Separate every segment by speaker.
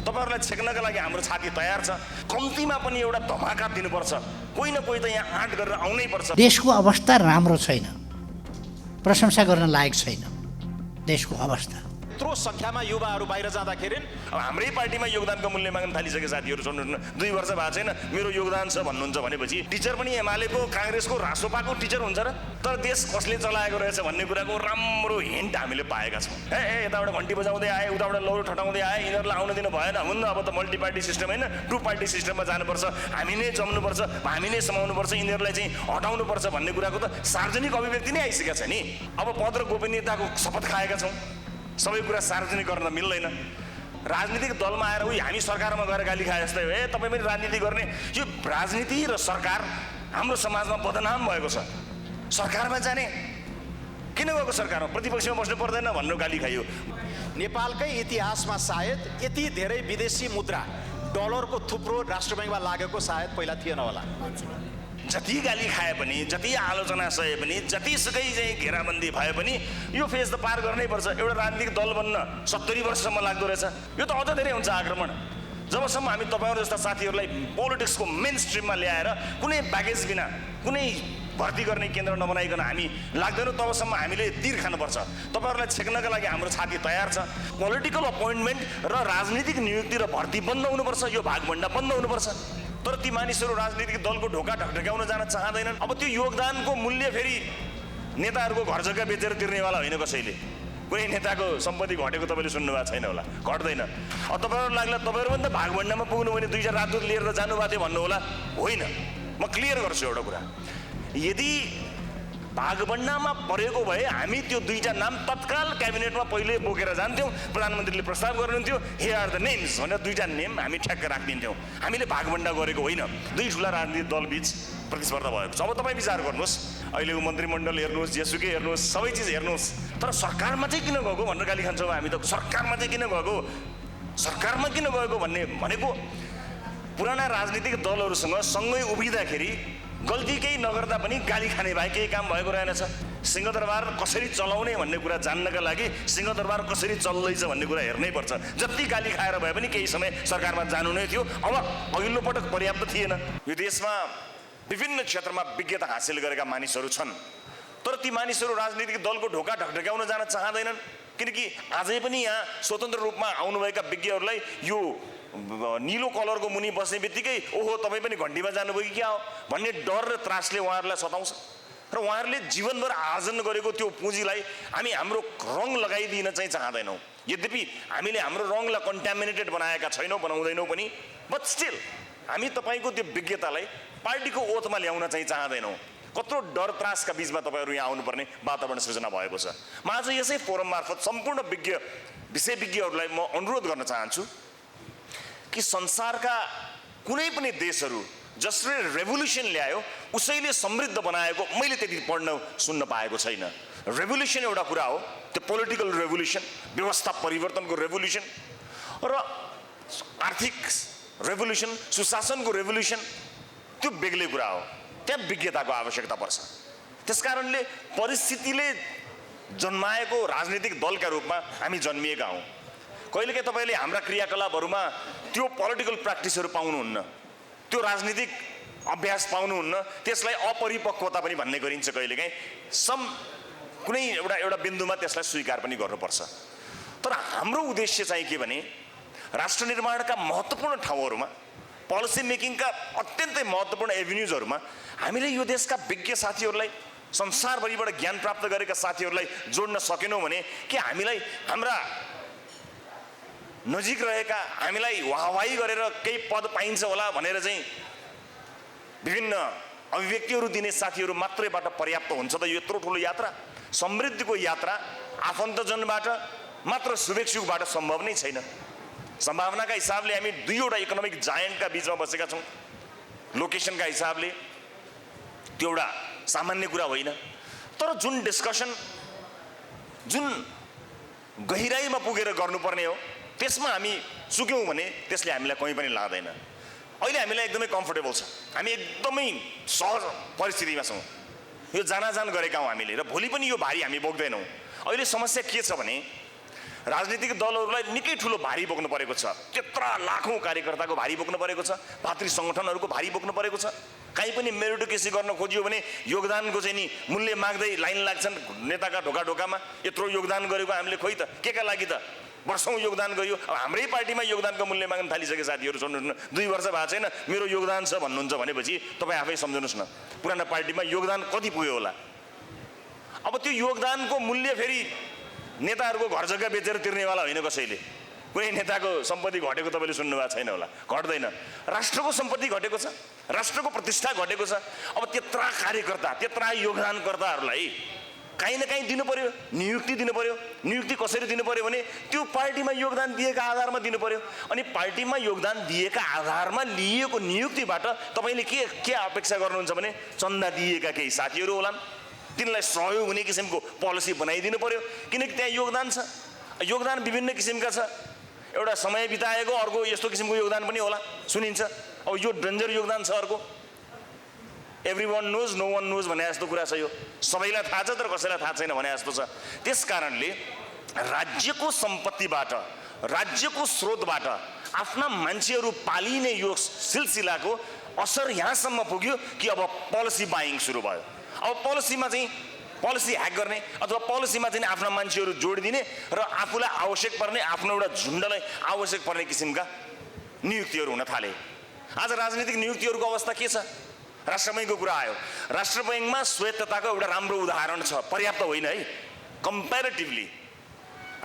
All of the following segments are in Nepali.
Speaker 1: तपाईहरुलाई छेक्नका लागि हाम्रो छाती तयार छ। कम्तीमा पनि एउटा धमाका दिनुपर्छ। कोही न कोही त यहाँ आँट गरेर आउनै पर्छ।
Speaker 2: देशको अवस्था राम्रो छैन, प्रशंसा गर्न लायक छैन देशको अवस्था।
Speaker 3: यत्रो संख्यामा युवाहरू बाहिर जाँदाखेरि
Speaker 1: अब हाम्रै पार्टीमा योगदानको मूल्य माग्न थालिसके साथीहरू सुन्नु न, 2 वर्ष भएको छैन मेरो योगदान छ भन्नुहुन्छ भनेपछि टिचर पनि एमालेको कांग्रेसको रासोपाको टिचर हुन्छ र? तर देश कसले चलाएको रहेछ भन्ने कुराको राम्रो हिन्ट हामीले पाएका छौँ। यताबाट घन्टी बजाउँदै आए, उताबाट लौरो ठटाउँदै आए, यिनीहरूलाई आउन दिनु भएन। हुन्न, अब त मल्टी पार्टी सिस्टम होइन, 2 पार्टी सिस्टममा जानुपर्छ, हामी नै जम्नुपर्छ, हामी नै समाउनुपर्छ, यिनीहरूलाई चाहिँ हटाउनुपर्छ भन्ने कुराको त सार्वजनिक अभिव्यक्ति नै आइसकेको छ नि। अब पद र गोपनीयताको शपथ खाएका छौँ, सबै कुरा सार्वजनिक गर्न मिल्दैन। राजनीतिक दलमा आएर उही हामी सरकारमा गएर गाली खाए जस्तै हो। तपाईँ पनि राजनीति गर्ने, यो राजनीति र सरकार हाम्रो समाजमा बदनाम भएको छ। सरकारमा जाने किन गएको, सरकारमा प्रतिपक्षमा बस्नु पर्दैन भन्नु गाली खाइयो।
Speaker 3: नेपालकै इतिहासमा सायद यति धेरै विदेशी मुद्रा डलरको थुप्रो राष्ट्र ब्याङ्कमा लागेको सायद पहिला थिएन होला।
Speaker 1: जति गाली खाए पनि, जति आलोचना सहे पनि, जतिसुकै चाहिँ घेराबन्दी भए पनि यो फेज त पार गर्नै पर्छ। एउटा राजनीतिक दल बन्न 70 वर्षसम्म लाग्दो रहेछ। यो त अझ धेरै हुन्छ आक्रमण। जबसम्म हामी तपाईँहरू जस्ता साथीहरूलाई पोलिटिक्सको मेन स्ट्रिममा ल्याएर कुनै ब्यागेज बिना, कुनै भर्ती गर्ने केन्द्र नबनाइकन हामी लाग्दैनौँ, तबसम्म हामीले तीर खानुपर्छ। तपाईँहरूलाई छेक्नका लागि हाम्रो छाती तयार छ। पोलिटिकल अपोइन्टमेन्ट र राजनीतिक नियुक्ति र भर्ती बन्द हुनुपर्छ, यो भागभण्डा बन्द हुनुपर्छ। तर ती मानिसहरू राजनीतिक दलको ढोका ढकढक्याउन जान चाहँदैनन्। अब त्यो योगदानको मूल्य फेरि नेताहरूको घर जग्गा बेचेर तिर्नेवाला होइन कसैले। कुनै नेताको सम्पत्ति घटेको तपाईँले सुन्नुभएको छैन होला, घट्दैन। अब तपाईँहरू लाग्ला तपाईँहरू पनि त भागभण्डामा पुग्नु भने 2 राजदूत लिएर त जानुभएको थियो भन्नु होला, होइन। म क्लियर गर्छु एउटा कुरा, यदि भागभण्डामा परेको भए हामी त्यो 2 नाम तत्काल क्याबिनेटमा पहिले बोकेर जान्थ्यौँ, प्रधानमन्त्रीले प्रस्ताव गर्नुहुन्थ्यो, हियर आर द नेम्स भनेर 2 नेम हामी ठ्याक्क राखिदिन्थ्यौँ। हामीले भागभण्डा गरेको होइन, 2 ठुला राजनीतिक दल बीच प्रतिस्पर्धा भएको छ। अब तपाईँ विचार गर्नुहोस्, अहिलेको मन्त्रीमण्डल हेर्नुहोस्, जेसुकै हेर्नुहोस्, सबै चिज हेर्नुहोस्, तर सरकारमा चाहिँ किन गएको भनेर गाली खान्छौँ हामी त। सरकारमा चाहिँ किन गएको, सरकारमा किन गएको भनेको पुराना राजनीतिक दलहरूसँग सँगै उभिँदाखेरि गल्ती केही नगर्दा पनि गाली खाने भए केही काम भएको रहेनछ। सिंहदरबार कसरी चलाउने भन्ने कुरा जान्नका लागि सिंहदरबार कसरी चल्दैछ भन्ने कुरा हेर्नै पर्छ। जति गाली खाएर भए पनि केही समय सरकारमा जानु नै थियो। अब अघिल्लो पटक पर्याप्त थिएन। यो देशमा विभिन्न क्षेत्रमा विज्ञता हासिल गरेका मानिसहरू छन्, तर ती मानिसहरू राजनीतिक दलको ढोका ढकढक्याउन जान चाहँदैनन्, किनकि आजै पनि यहाँ स्वतन्त्र रूपमा आउनुभएका विज्ञहरूलाई यो नीलो कलरको मुनि बस्ने बित्तिकै ओहो तपाईँ पनि घन्टीमा जानुभयो कि क्या हो भन्ने डर र त्रासले उहाँहरूलाई सताउँछ। र उहाँहरूले जीवनभर आर्जन गरेको त्यो पुँजीलाई हामी हाम्रो रङ लगाइदिन चाहिँ चाहँदैनौँ। यद्यपि हामीले हाम्रो रङलाई कन्ट्यामिनेटेड बनाएका छैनौँ, बनाउँदैनौँ पनि, बट स्टिल हामी तपाईँको त्यो विज्ञतालाई पार्टीको ओथमा ल्याउन चाहिँ चाहँदैनौँ। कत्रो डर त्रासका बिचमा तपाईँहरू यहाँ आउनुपर्ने वातावरण सृजना भएको छ। म आज यसै फोरम मार्फत सम्पूर्ण विषयविज्ञहरूलाई म अनुरोध गर्न चाहन्छु कि संसारका कुनै पनि देशहरू जसले रेभोल्युसन ल्यायो उसैले समृद्ध बनाएको मैले त्यति पढ्न सुन्न पाएको छैन। रेभोल्युसन एउटा कुरा हो, त्यो पोलिटिकल रेभोल्युसन, व्यवस्था परिवर्तनको रेभोल्युसन र आर्थिक रेभोल्युसन, सुशासनको रेभोल्युसन त्यो बेग्लै कुरा हो। त्यहाँ विज्ञताको आवश्यकता पर्छ। त्यसकारणले परिस्थितिले जन्माएको राजनीतिक दलका रूपमा हामी जन्मिएका हौँ। कहिलेकाहीँ तपाईँले हाम्रा क्रियाकलापहरूमा त्यो पोलिटिकल प्र्याक्टिसहरू पाउनुहुन्न, त्यो राजनीतिक अभ्यास पाउनुहुन्न, त्यसलाई अपरिपक्वता पनि भन्ने गरिन्छ। कहिलेकाहीँ कुनै एउटा बिन्दुमा त्यसलाई स्वीकार पनि गर्नुपर्छ। तर हाम्रो उद्देश्य चाहिँ के भने राष्ट्र निर्माणका महत्त्वपूर्ण ठाउँहरूमा, पोलिसी मेकिङका अत्यन्तै महत्त्वपूर्ण एभिन्युजहरूमा हामीले यो देशका विज्ञ साथीहरूलाई, संसारभरिबाट ज्ञान प्राप्त गरेका साथीहरूलाई जोड्न सकेनौँ भने के हामीलाई हाम्रा नजिक रहेका, हामीलाई वाहवाही गरेर केही पद पाइन्छ होला भनेर चाहिँ विभिन्न अभिव्यक्तिहरू दिने साथीहरू मात्रैबाट पर्याप्त हुन्छ त? यो यत्रो ठुलो यात्रा, समृद्धिको यात्रा आफन्तजनबाट मात्र शुभेच्छुकबाट सम्भव नै छैन। सम्भावनाका हिसाबले हामी 2वटा इकोनोमिक जायन्टका बिचमा बसेका छौँ। लोकेसनका हिसाबले त्यो एउटा सामान्य कुरा होइन। तर जुन डिस्कसन, जुन गहिराईमा पुगेर गर्नुपर्ने हो त्यसमा हामी चुक्यौँ भने त्यसले हामीलाई कहीँ पनि लाँदैन। अहिले हामीलाई एकदमै कम्फर्टेबल छ, हामी एकदमै सहज परिस्थितिमा छौँ। यो जानाजान गरेका हौँ हामीले, र भोलि पनि यो भारी हामी बोक्दैनौँ। अहिले समस्या के छ भने राजनीतिक दलहरूलाई निकै ठुलो भारी बोक्नु परेको छ। त्यत्रा लाखौँ कार्यकर्ताको भारी बोक्नु परेको छ, भातृ सङ्गठनहरूको भारी बोक्नु परेको छ। कहीँ पनि मेरिटोक्रेसी गर्न खोजियो भने योगदानको चाहिँ नि मूल्य माग्दै लाइन लाग्छन् नेताका ढोका ढोकामा। यत्रो योगदान गरेको हामीले खोइ त के का लागि त वर्षौँ योगदान गरियो। अब हाम्रै पार्टीमा योगदानको मूल्य माग्न थालिसके साथीहरू सुन्नुहोस् न, 2 वर्ष भएको छैन मेरो योगदान छ भन्नुहुन्छ भनेपछि तपाईँ आफै सम्झनुहोस् न पुरानो पार्टीमा योगदान कति पुग्यो होला। अब त्यो योगदानको मूल्य फेरि नेताहरूको घर जग्गा बेचेर तिर्नेवाला होइन कसैले। कुनै नेताको सम्पत्ति घटेको तपाईँले सुन्नुभएको छैन होला, घट्दैन। राष्ट्रको सम्पत्ति घटेको छ, राष्ट्रको प्रतिष्ठा घटेको छ। अब त्यत्रा कार्यकर्ता त्यत्रा योगदानकर्ताहरूलाई काहीँ न काहीँ दिनु पर्यो, नियुक्ति दिनु पर्यो। नियुक्ति कसरी दिनु पर्यो भने त्यो पार्टीमा योगदान दिएका आधारमा दिनु पर्यो। अनि पार्टीमा योगदान दिएका आधारमा लिएको नियुक्तिबाट तपाईँले के अपेक्षा गर्नुहुन्छ भने चन्दा दिएका केही साथीहरू होलान्, तिनलाई सहयोग हुने किसिमको पोलिसी बनाइदिनु पर्यो। किनकि त्यहाँ योगदान छ, योगदान विभिन्न किसिमका छ। एउटा समय बिताएको, अर्को यस्तो किसिमको योगदान पनि होला सुनिन्छ। अब यो डेन्जर योगदान छ अर्को, every one knows no one knows भने जस्तो कुरा छ। यो सबैलाई थाहा छ तर कसैलाई थाहा छैन भने जस्तो छ। त्यस कारणले राज्यको सम्पत्तिबाट, राज्यको स्रोतबाट आफ्ना मान्छेहरू पालिने यो सिलसिलाको असर यहाँसम्म पुग्यो कि अब पोलिसी बाइङ सुरु भयो। अब पोलिसीमा चाहिँ पोलिसी ह्याक गर्ने अथवा पोलिसीमा चाहिँ आफ्ना मान्छेहरू जोडिदिने र आफूलाई आवश्यक पर्ने, आफ्नो एउटा झुन्डलाई आवश्यक पर्ने किसिमका नियुक्तिहरू हुन थाले। आज राजनीतिक नियुक्तिहरूको अवस्था के छ? राष्ट्र बैङ्कको कुरा आयो। राष्ट्र बैङ्कमा स्वायत्तताको एउटा राम्रो उदाहरण छ, पर्याप्त होइन है। कम्पेरिटिभली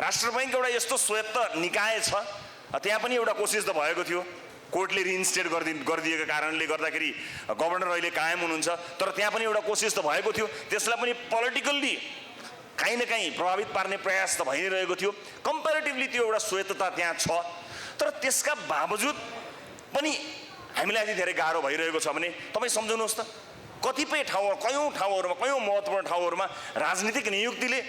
Speaker 1: राष्ट्र बैङ्क एउटा यस्तो स्वायत्त निकाय छ, त्यहाँ पनि एउटा कोसिस त भएको थियो। कोर्टले रिइन्स्टेट गरिदिएको कारणले गर्दाखेरि गभर्नर अहिले कायम हुनुहुन्छ, तर त्यहाँ पनि एउटा कोसिस त भएको थियो। त्यसलाई पनि पोलिटिकल्ली काहीँ न काहीँ प्रभावित पार्ने प्रयास त भइ नै रहेको थियो। कम्पेरिटिभली त्यो एउटा स्वायत्तता त्यहाँ छ, तर त्यसका बावजुद पनि हामीलाई यति धेरै गाह्रो भइरहेको छ भने तपाईँ सम्झाउनुहोस् त, कतिपय ठाउँहरू, कयौँ ठाउँहरूमा, कयौँ महत्त्वपूर्ण ठाउँहरूमा राजनीतिक नियुक्तिले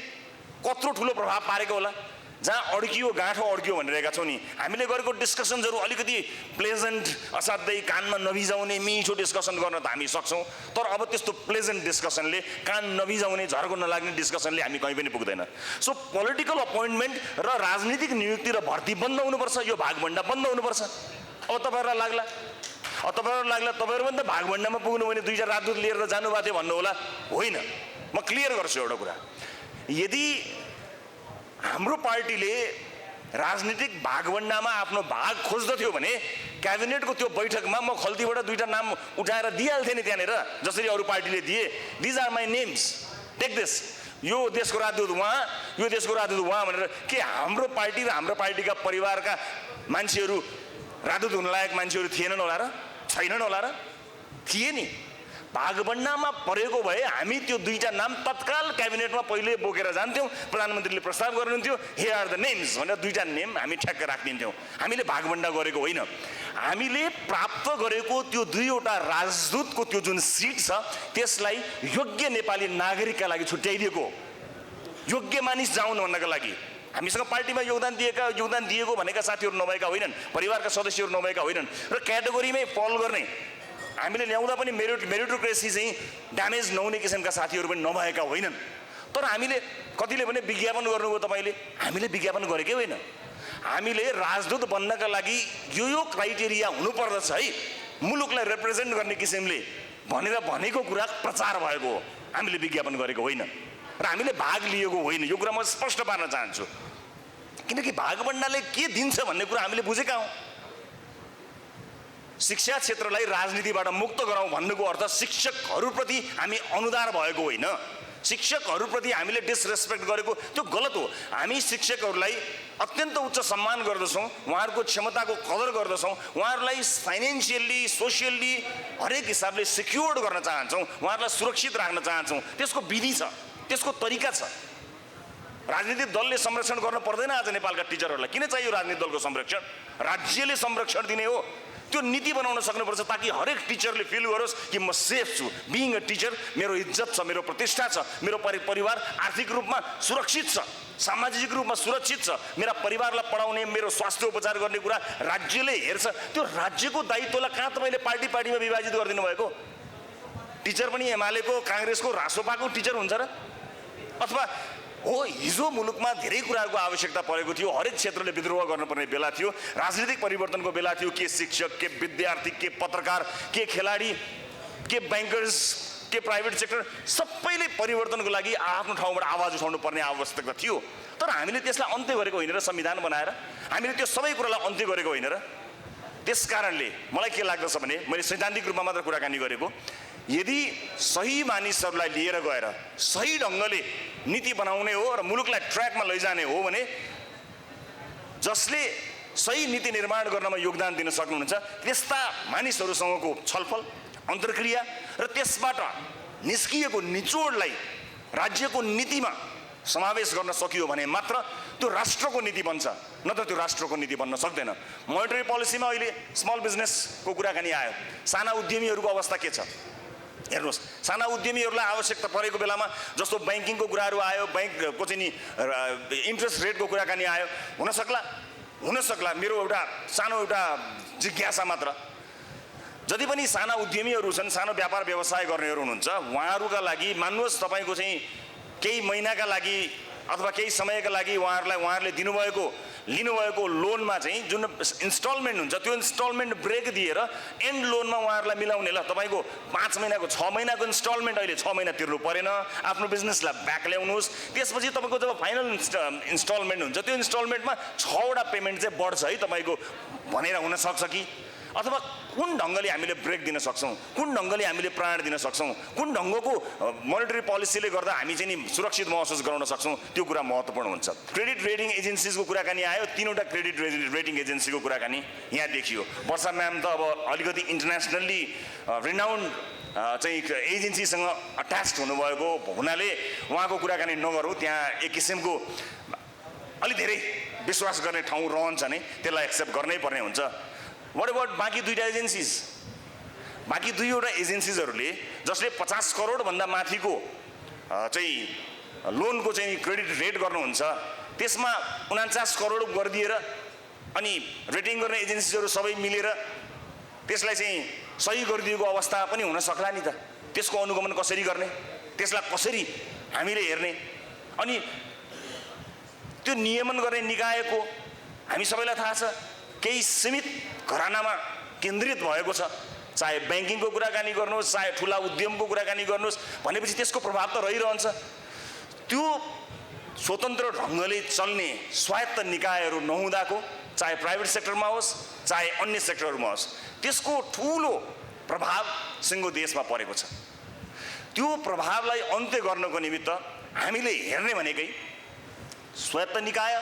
Speaker 1: कत्रो ठुलो प्रभाव पारेको होला। जहाँ अड्कियो, गाँठो अड्कियो भनिरहेका छौँ नि, हामीले गरेको डिस्कसन्सहरू अलिकति प्लेजेन्ट, असाध्यै कानमा नभिजाउने मिठो डिस्कसन गर्न त हामी सक्छौँ, तर अब त्यस्तो प्लेजेन्ट डिस्कसनले, कान नभिजाउने, झर्को नलाग्ने डिस्कसनले हामी कहीँ पनि पुग्दैन। सो पोलिटिकल अपोइन्टमेन्ट र राजनीतिक नियुक्ति र भर्ती बन्द हुनुपर्छ, यो भागभण्डा बन्द हुनुपर्छ। अब तपाईँहरूलाई लाग्ला तपाईँहरू पनि त भागभण्डामा पुग्नु भने 2 राजदूत लिएर जानुभएको थियो भन्नु होला, होइन। म क्लियर गर्छु एउटा कुरा, यदि हाम्रो पार्टीले राजनीतिक भागभण्डामा आफ्नो भाग खोज्दथ्यो भने क्याबिनेटको त्यो बैठकमा म खल्तीबाट 2टा नाम उठाएर दिइहाल्थेँ नि त्यहाँनिर, जसरी अरू पार्टीले दिए। These are my names, take this. यो देशको राजदूत उहाँ, यो देशको राजदूत उहाँ भनेर के हाम्रो पार्टी र हाम्रो पार्टीका परिवारका मान्छेहरू राजदूत हुन लायक मान्छेहरू थिएनन् होला र? छैनन् होला र? थिए नि। भागभण्डामा परेको भए हामी त्यो 2टा नाम तत्काल क्याबिनेटमा पहिले बोकेर जान्थ्यौँ, प्रधानमन्त्रीले प्रस्ताव गर्नुहुन्थ्यो, हियर आर द नेम्स भनेर 2टा नेम हामी ठ्याक्क राखिदिन्थ्यौँ। हामीले भागभण्डा गरेको होइन, हामीले प्राप्त गरेको त्यो 2वटा राजदूतको त्यो जुन सिट छ त्यसलाई योग्य नेपाली नागरिकका लागि छुट्याइदिएको, योग्य मानिस जाउन् भन्नका लागि। हामीसँग पार्टीमा योगदान दिएको भनेका साथीहरू नभएका होइनन्, परिवारका सदस्यहरू नभएका होइनन्, र क्याटेगोरीमै फल गर्ने, हामीले ल्याउँदा पनि मेरिटोक्रेसी चाहिँ ड्यामेज नहुने किसिमका साथीहरू पनि नभएका होइनन्। तर हामीले कतिले भने विज्ञापन गर्नुभयो तपाईँले, हामीले विज्ञापन गरेकै होइन। हामीले राजदूत बन्नका लागि यो क्राइटेरिया हुनुपर्दछ है, मुलुकलाई रिप्रेजेन्ट गर्ने किसिमले भनेर भनेको कुरा प्रचार भएको हो, हामीले विज्ञापन गरेको होइन र हामीले भाग लिएको होइन। यो कुरा म स्पष्ट पार्न चाहन्छु, किनकि भागभण्डाले के दिन्छ भन्ने कुरा हामीले बुझेका हौँ। शिक्षा क्षेत्रलाई राजनीतिबाट मुक्त गराउँ भन्नुको अर्थ शिक्षकहरूप्रति हामी अनुदार भएको होइन, शिक्षकहरूप्रति हामीले डिसरेस्पेक्ट गरेको त्यो गलत हो। हामी शिक्षकहरूलाई अत्यन्त उच्च सम्मान गर्दछौँ, उहाँहरूको क्षमताको कदर गर्दछौँ, उहाँहरूलाई फाइनेन्सियल्ली, सोसियल्ली हरेक हिसाबले सिक्योर्ड गर्न चाहन्छौँ, उहाँहरूलाई सुरक्षित राख्न चाहन्छौँ। त्यसको विधि छ, त्यसको तरिका छ। राजनीतिक दलले संरक्षण गर्न पर्दैन। आज नेपालका टिचरहरूलाई किन चाहियो राजनीतिक दलको संरक्षण? राज्यले संरक्षण दिने हो। त्यो नीति बनाउन सक्नुपर्छ ताकि हरेक टिचरले फिल गरोस् कि म सेफ छु। बिइङ अ टिचर, मेरो इज्जत छ, मेरो प्रतिष्ठा छ, मेरो परिवार आर्थिक रूपमा सुरक्षित छ, सामाजिक रूपमा सुरक्षित छ, मेरा परिवारलाई पढाउने, मेरो स्वास्थ्य उपचार गर्ने कुरा राज्यले हेर्छ। त्यो राज्यको दायित्वलाई कहाँ तपाईँले पार्टीमा विभाजित गरिदिनु भएको? टिचर पनि एमालेको, काङ्ग्रेसको, रासोपाको टिचर हुन्छ र? अथवा हो हिजो मुलुकमा धेरै कुराहरूको आवश्यकता परेको थियो, हरेक क्षेत्रले विद्रोह गर्नुपर्ने बेला थियो, राजनीतिक परिवर्तनको बेला थियो। के शिक्षक, के विद्यार्थी, के पत्रकार, के खेलाडी, के ब्याङ्कर्स, के प्राइभेट सेक्टर सबैले परिवर्तनको लागि आफ्नो ठाउँबाट आवाज उठाउनु पर्ने आवश्यकता थियो। तर हामीले त्यसलाई अन्त्य गरेको होइन र संविधान बनाएर हामीले त्यो सबै कुरालाई अन्त्य गरेको होइन र। त्यस कारणले मलाई के लाग्दछ भने मैले सैद्धान्तिक रूपमा मात्र कुराकानी गरेको, यदि सही मानिसहरूलाई लिएर गएर सही ढङ्गले नीति बनाउने हो र मुलुकलाई ट्र्याकमा लैजाने हो भने जसले सही नीति निर्माण गर्नमा योगदान दिन सक्नुहुन्छ त्यस्ता मानिसहरूसँगको छलफल, अन्तर्क्रिया र त्यसबाट निस्किएको निचोडलाई राज्यको नीतिमा समावेश गर्न सकियो भने मात्र त्यो राष्ट्रको नीति बन्छ, नत्र त्यो राष्ट्रको नीति बन्न सक्दैन। मोनेटरी पोलिसीमा अहिले स्मल बिजनेसको कुराकानी आयो। साना उद्यमीहरूको अवस्था के छ हेर्नुहोस्। साना उद्यमीहरूलाई आवश्यकता परेको बेलामा जस्तो ब्याङ्किङको कुराहरू आयो, ब्याङ्कको चाहिँ नि इन्ट्रेस्ट रेटको कुराकानी आयो, हुन सक्ला मेरो एउटा सानो एउटा जिज्ञासा मात्र, जति पनि साना उद्यमीहरू छन्, सानो व्यापार व्यवसाय गर्नेहरू हुनुहुन्छ, उहाँहरूका लागि मान्नुहोस् तपाईँको चाहिँ केही महिनाका लागि अथवा केही समयका लागि उहाँहरूले लिनुभएको लोनमा चाहिँ जुन इन्स्टलमेन्ट हुन्छ त्यो इन्स्टलमेन्ट ब्रेक दिएर एन्ड लोनमा उहाँहरूलाई मिलाउने, ल तपाईँको 5 महिनाको 6 महिनाको इन्स्टलमेन्ट अहिले 6 महिना तिर्नु परेन, आफ्नो बिजनेसलाई ब्याक ल्याउनुहोस्। त्यसपछि तपाईँको जब फाइनल इन्स्टलमेन्ट हुन्छ त्यो इन्स्टलमेन्टमा 6वटा पेमेन्ट चाहिँ बढ्छ है तपाईँको भनेर हुनसक्छ कि, अथवा कुन ढङ्गले हामीले ब्रेक दिन सक्छौँ, कुन ढङ्गले हामीले प्राण दिन सक्छौँ, कुन ढङ्गको मोनेटरी पोलिसीले गर्दा हामी चाहिँ नि सुरक्षित महसुस गराउन सक्छौँ, त्यो कुरा महत्त्वपूर्ण हुन्छ। क्रेडिट रेटिङ एजेन्सिजको कुराकानी आयो, 3वटा क्रेडिट रेटिङ एजेन्सीको कुराकानी यहाँ देखियो। वर्षा म्याम त अब अलिकति इन्टरनेसनल्ली रिनाउन्ड चाहिँ एजेन्सीसँग अट्याच्ड हुनुभएको हुनाले उहाँको कुराकानी नगरौँ, त्यहाँ एक किसिमको अलि धेरै विश्वास गर्ने ठाउँ रहन्छ नै, त्यसलाई एक्सेप्ट गर्नै पर्ने हुन्छ। व्हाट अबाउट बाँकी 2टा एजेन्सिज? बाँकी 2वटा एजेन्सिजहरूले जसले 50 करोडभन्दा माथिको चाहिँ लोनको चाहिँ क्रेडिट रेट गर्नुहुन्छ त्यसमा 49 करोड गरिदिएर अनि रेटिङ गर्ने एजेन्सिजहरू सबै मिलेर त्यसलाई चाहिँ सही गरिदिएको अवस्था पनि हुन सक्ला नि त। त्यसको अनुगमन कसरी गर्ने, त्यसलाई कसरी हामीले हेर्ने, अनि त्यो नियमन गर्ने निकायको हामी सबैलाई थाहा छ केही सीमित घरानामा केन्द्रित भएको छ। चाहे ब्याङ्किङको कुराकानी गर्नुहोस्, चाहे ठुला उद्यमको कुराकानी गर्नुहोस्, भनेपछि त्यसको प्रभाव त रहिरहन्छ। त्यो स्वतन्त्र ढङ्गले चल्ने स्वायत्त निकायहरू नहुँदाको, चाहे प्राइभेट सेक्टरमा होस् चाहे अन्य सेक्टरमा होस्, त्यसको ठुलो प्रभाव सिङ्गो देशमा परेको छ। त्यो प्रभावलाई अन्त्य गर्नको निमित्त हामीले हेर्ने भनेकै स्वायत्त निकाय,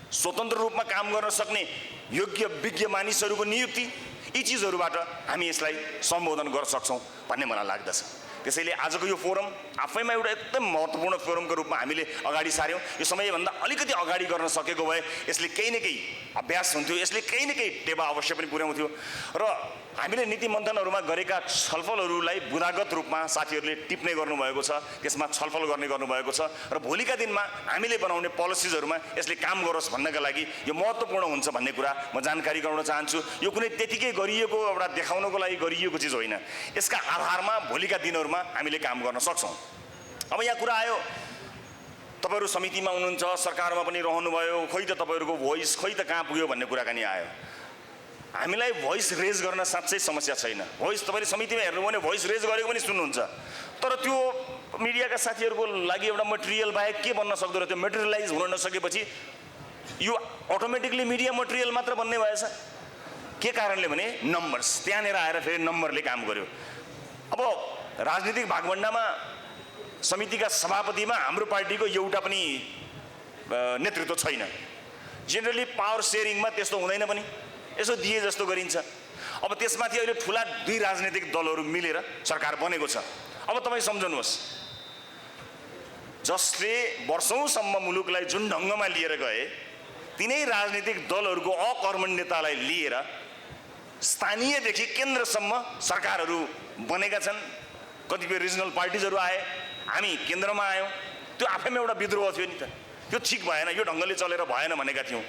Speaker 1: स्वतन्त्र रूपमा काम गर्न सक्ने योग्य विज्ञ मानिसहरूको नियुक्ति, यी चिजहरूबाट हामी यसलाई सम्बोधन गर्न सक्छौँ भन्ने मलाई लाग्दछ। त्यसैले आजको यो फोरम आफैमा एउटा एकदम महत्त्वपूर्ण फोरमको रूपमा हामीले अगाडि सार्यौँ। यो समयभन्दा अलिकति अगाडि गर्न सकेको भए यसले केही न केही अभ्यास हुन्थ्यो, यसले केही न केही टेवा अवश्य पनि पुर्याउँथ्यो र हामीले नीति मन्थनहरूमा गरेका छलफलहरूलाई बुदागत रूपमा साथीहरूले टिप्ने गर्नुभएको छ, त्यसमा छलफल गर्ने गर्नुभएको छ र भोलिका दिनमा हामीले बनाउने पोलिसिजहरूमा यसले काम गरोस् भन्नका लागि यो महत्त्वपूर्ण हुन्छ भन्ने कुरा म जानकारी गराउन चाहन्छु। यो कुनै त्यतिकै गरिएको एउटा देखाउनको लागि गरिएको चिज होइन, यसका आधारमा भोलिका दिनहरूमा हामीले काम गर्न सक्छौँ। अब यहाँ कुरा आयो तपाईँहरू समितिमा हुनुहुन्छ, सरकारमा पनि रहनुभयो, खोइ त तपाईँहरूको भोइस खोइ त कहाँ पुग्यो भन्ने कुराकानी आयो। हामीलाई भोइस रेज गर्न साँच्चै समस्या छैन। भोइस तपाईँले समितिमा हेर्नुभयो भने भोइस रेज गरेको पनि सुन्नुहुन्छ, तर त्यो मिडियाका साथीहरूको लागि एउटा मटेरियल बाहेक के बन्न सक्दो रहेछ? त्यो मेटेरियलाइज हुन नसकेपछि यो अटोमेटिकली मिडिया मटेरियल मात्र बन्ने भएछ। के कारणले भने नम्बर्स, त्यहाँनिर आएर फेरि नम्बरले काम गर्यो। अब राजनीतिक भागभण्डामा समितिका सभापतिमा हाम्रो पार्टीको एउटा पनि नेतृत्व छैन। जेनरली पावर सेयरिङमा त्यस्तो हुँदैन पनि, यसो दिए जस्तो गरिन्छ। अब त्यसमाथि अहिले ठुला 2 राजनीतिक दलहरू मिलेर सरकार बनेको छ। अब तपाईँ सम्झनुहोस्, जसले वर्षौँसम्म मुलुकलाई जुन ढङ्गमा लिएर गए तिनै राजनीतिक दलहरूको अकर्मण्यतालाई लिएर स्थानीयदेखि केन्द्रसम्म सरकारहरू बनेका छन्। कतिपय रिजनल पार्टिजहरू आए, हामी केन्द्रमा आयौँ, त्यो आफैमा एउटा विद्रोह थियो नि त। त्यो ठिक भएन, यो ढङ्गले चलेर भएन भनेका थियौँ।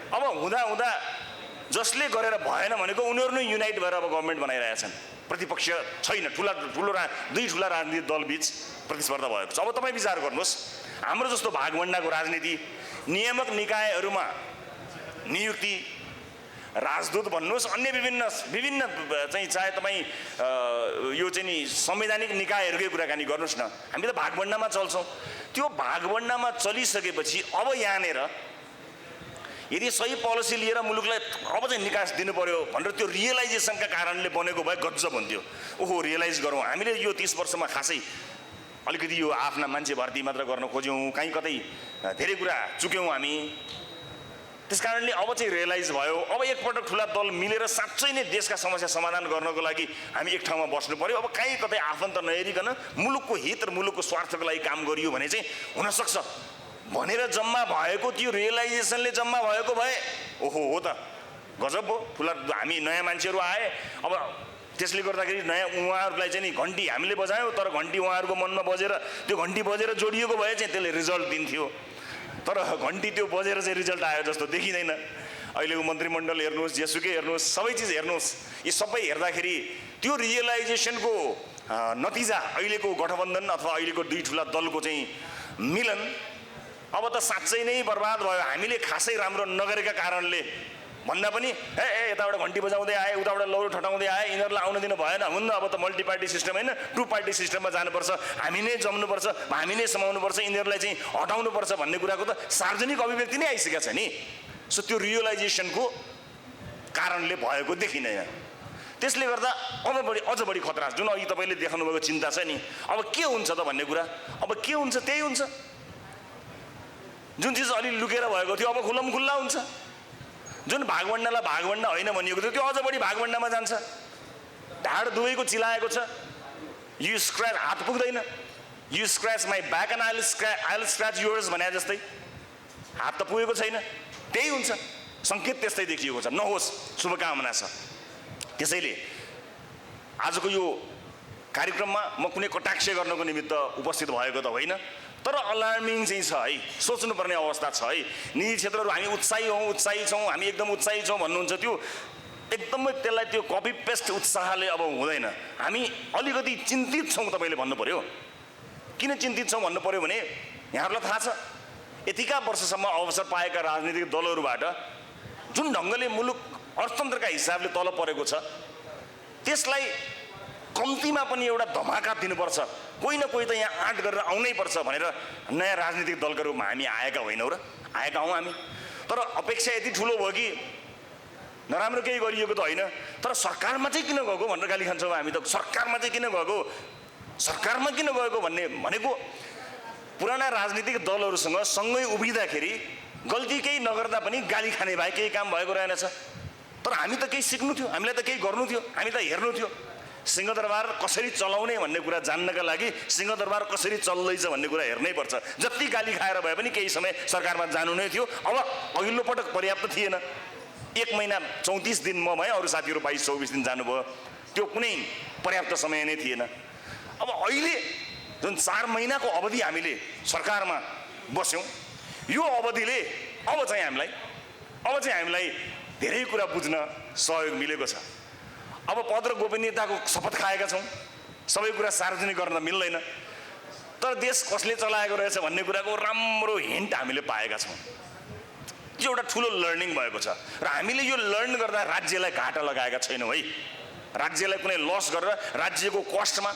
Speaker 1: अब हुँदा हुँदा जसले गरेर भएन भनेको उनीहरू नै युनाइट भएर अब गभर्मेन्ट बनाइरहेछन्। प्रतिपक्ष छैन, दुई ठुला राजनीतिक दल बीच प्रतिस्पर्धा भएको छ। अब तपाईँ विचार गर्नुहोस्, हाम्रो जस्तो भागभण्डाको राजनीति, नियामक निकायहरूमा नियुक्ति, राजदूत भन्नुहोस्, अन्य विभिन्न चाहिँ चाहे तपाईँ यो चाहिँ नि संवैधानिक निकायहरूकै कुराकानी गर्नुहोस् न, हामी त भागभण्डामा चल्छौँ। त्यो भागभण्डामा चलिसकेपछि अब यहाँनिर यदि सही पोलिसी लिएर मुलुकलाई अब चाहिँ निकास दिनु पर्यो भनेर त्यो रियलाइजेसनका कारणले बनेको भए गजब हुन्थ्यो। ओहो, रियलाइज गरौँ, हामीले यो 30 वर्षमा खासै अलिकति यो आफ्ना मान्छे भर्ती मात्र गर्न खोज्यौँ, कहीँ कतै धेरै कुरा चुक्यौँ हामी। त्यस कारणले अब चाहिँ रियलाइज भयो, अब एकपटक ठुला दल मिलेर साँच्चै नै देशका समस्या समाधान गर्नको लागि हामी एक ठाउँमा बस्नु पर्यो। अब कहीँ कतै आफन्त नहेरिकन मुलुकको हित र मुलुकको स्वार्थको लागि काम गरियो भने चाहिँ हुनसक्छ भनेर जम्मा भएको त्यो रियलाइजेसनले जम्मा भएको भए ओहो हो त गजब हो। ठुला हामी नयाँ मान्छेहरू आए, अब त्यसले गर्दाखेरि नयाँ उहाँहरूलाई चाहिँ नि घन्टी हामीले बजायौँ, तर घन्टी उहाँहरूको मनमा बजेर त्यो घन्टी बजेर जोडिएको भए चाहिँ त्यसले रिजल्ट दिन्थ्यो। तर घन्टी त्यो बजेर चाहिँ रिजल्ट आयो जस्तो देखिँदैन। अहिलेको मन्त्रीमण्डल हेर्नुहोस्, जेसुकै हेर्नुहोस्, सबै चिज हेर्नुहोस्, यी सबै हेर्दाखेरि त्यो रियलाइजेसनको नतिजा अहिलेको गठबन्धन अथवा अहिलेको दुई ठुला दलको चाहिँ मिलन अब त साँच्चै नै बर्बाद भयो। हामीले खासै राम्रो नगरेका कारणले भन्दा पनि यताबाट घन्टी बजाउँदै आए, उताबाट लौरो ठटाउँदै आए, यिनीहरूलाई आउन दिनु भएन, हुन्न अब त मल्टी पार्टी सिस्टम होइन, 2 पार्टी सिस्टममा जानुपर्छ, हामी नै जम्नुपर्छ, हामी नै समाउनुपर्छ, यिनीहरूलाई चाहिँ हटाउनुपर्छ भन्ने कुराको त सार्वजनिक अभिव्यक्ति नै आइसकेको छ नि। सो त्यो रियलाइजेसनको कारणले भएको देखिँदैन। त्यसले गर्दा अझ बढी खतरा, जुन अघि तपाईँले देखाउनुभएको चिन्ता छ नि, अब के हुन्छ त भन्ने कुरा, अब के हुन्छ त्यही हुन्छ। जुन चिज अलि लुकेर भएको थियो अब खुल्लम खुल्ला हुन्छ। जुन भागभण्डालाई भागभण्डा होइन भनिएको थियो त्यो अझ बढी भागभण्डामा जान्छ। ढाड दुवैको चिलाएको छ, यु स्क्रैच, हात पुग्दैन, you scratch my back and I will scratch yours भने जस्तै हात त पुगेको छैन, त्यही हुन्छ। सङ्केत त्यस्तै देखिएको छ, नहोस्, शुभकामना छ। त्यसैले आजको यो कार्यक्रममा म कुनै कटाक्ष गर्नको निमित्त उपस्थित भएको त होइन, तर अलार्मिङ चाहिँ छ है, सोच्नुपर्ने अवस्था छ है। निजी क्षेत्रहरू हामी उत्साही छौँ, हामी एकदम उत्साही छौँ भन्नुहुन्छ, त्यो एकदमै त्यसलाई त्यो कपी पेस्ट उत्साहले अब हुँदैन। हामी अलिकति चिन्तित छौँ, तपाईँले भन्नु पर्यो। किन चिन्तित छौँ भन्नु पर्यो भने यहाँहरूलाई थाहा छ यतिका वर्षसम्म अवसर पाएका राजनीतिक दलहरूबाट जुन ढङ्गले मुलुक अर्थतन्त्रका हिसाबले तल परेको छ त्यसलाई कम्तीमा पनि एउटा धमाका दिनुपर्छ, कोही न कोही त यहाँ आँट गरेर आउनै पर्छ भनेर नयाँ राजनीतिक दलका रूपमा हामी आएका होइनौँ र आएका हौँ हामी। तर अपेक्षा यति ठुलो भयो कि नराम्रो केही गरिएको त होइन, तर सरकारमा चाहिँ किन गएको भनेर गाली खान्छौँ हामी त। सरकारमा चाहिँ किन गएको, सरकारमा किन गएको भनेको पुराना राजनीतिक दलहरूसँग सँगै उभिँदाखेरि गल्ती केही नगर्दा पनि गाली खाने भए केही काम भएको रहेनछ। तर हामी त केही सिक्नु थियो, हामीलाई त केही गर्नु थियो, हामी त हेर्नु थियो। सिंहदरबार कसरी चलाउने भन्ने कुरा जान्नका लागि सिंहदरबार कसरी चल्दैछ भन्ने कुरा हेर्नै पर्छ। जति गाली खाएर भए पनि केही समय सरकारमा जानु नै थियो। अब अघिल्लो पटक पर्याप्त थिएन, 1 महिना 34 दिन म भएँ, अरू साथीहरू 22-24 दिन जानुभयो, त्यो कुनै पर्याप्त समय नै थिएन। अब अहिले जुन 4 महिनाको अवधि हामीले सरकारमा बस्यौँ, यो अवधिले अब चाहिँ हामीलाई धेरै कुरा बुझ्न सहयोग मिलेको छ। अब पद र गोपनीयताको शपथ खाएका छौँ, सबै कुरा सार्वजनिक गर्न मिल्दैन, तर देश कसले चलाएको रहेछ भन्ने कुराको राम्रो हिन्ट हामीले पाएका छौँ। यो एउटा ठुलो लर्निङ भएको छ र हामीले यो लर्न गर्दा राज्यलाई घाटा लगाएका छैनौँ है। राज्यलाई कुनै लस गरेर राज्यको कस्टमा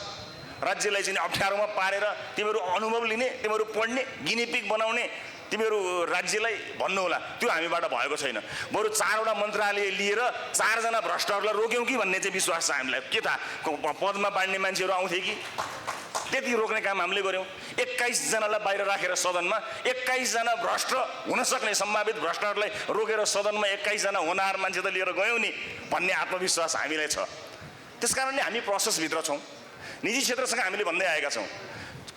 Speaker 1: राज्यलाई चाहिँ अप्ठ्यारोमा पारेर तिमीहरू अनुभव लिने, तिमीहरू पढ्ने, गिनीपिक बनाउने, तिमीहरू राज्यलाई भन्नुहोला, त्यो हामीबाट भएको छैन। बरु 4वटा मन्त्रालय लिएर 4 जना भ्रष्टहरूलाई रोक्यौँ कि भन्ने चाहिँ विश्वास छ हामीलाई। के थाहा पदमा बाँड्ने मान्छेहरू आउँथे कि, त्यति रोक्ने काम हामीले गऱ्यौँ। 21 जनालाई बाहिर राखेर सदनमा 21 जना भ्रष्ट हुन सक्ने सम्भावित भ्रष्टहरूलाई रोकेर सदनमा 21 जना होनहार मान्छे त लिएर गयौँ नि भन्ने आत्मविश्वास हामीलाई छ। त्यस कारणले हामी प्रोसेसभित्र छौँ। निजी क्षेत्रसँग हामीले भन्दै आएका छौँ,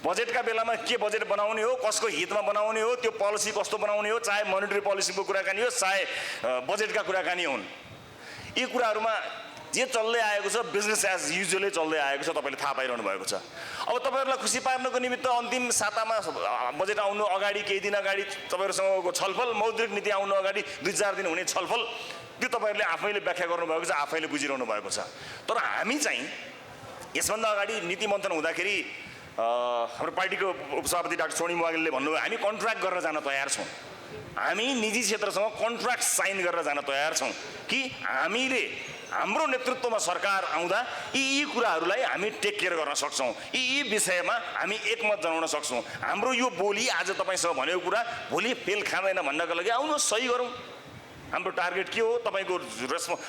Speaker 1: बजेटका बेलामा के बजेट बनाउने हो, कसको हितमा बनाउने हो, त्यो पोलिसी कस्तो बनाउने हो, चाहे मोनिटरी पोलिसीको कुराकानी हो, चाहे बजेटका कुराकानी हुन्, यी कुराहरूमा जे चल्दै आएको छ बिजनेस एज युजुअलै चल्दै आएको छ, तपाईँले थाहा पाइरहनु भएको छ। अब तपाईँहरूलाई खुसी पार्नको निमित्त अन्तिम सातामा बजेट आउनु अगाडि केही दिन अगाडि तपाईँहरूसँगको छलफल, मौद्रिक नीति आउनु अगाडि 2-4 दिन हुने छलफल त्यो तपाईँहरूले आफैले व्याख्या गर्नुभएको छ, आफैले बुझिरहनु भएको छ। तर हामी चाहिँ यसभन्दा अगाडि नीति मन्थन हुँदाखेरि हाम्रो पार्टीको उपसभापति डाक्टर सोनी मुवागेलले भन्नुभयो हामी कन्ट्र्याक्ट गरेर जान तयार छौँ, हामी निजी क्षेत्रसँग कन्ट्र्याक्ट साइन गरेर जान तयार छौँ कि हामीले हाम्रो नेतृत्वमा सरकार आउँदा यी कुराहरूलाई हामी टेक केयर गर्न सक्छौँ, यी विषयमा हामी एकमत जनाउन सक्छौँ। हाम्रो यो बोली आज तपाईँसँग भनेको कुरा भोलि फेल खाँदैन भन्नको लागि आउनुहोस् सही गरौँ। हाम्रो टार्गेट के हो, तपाईँको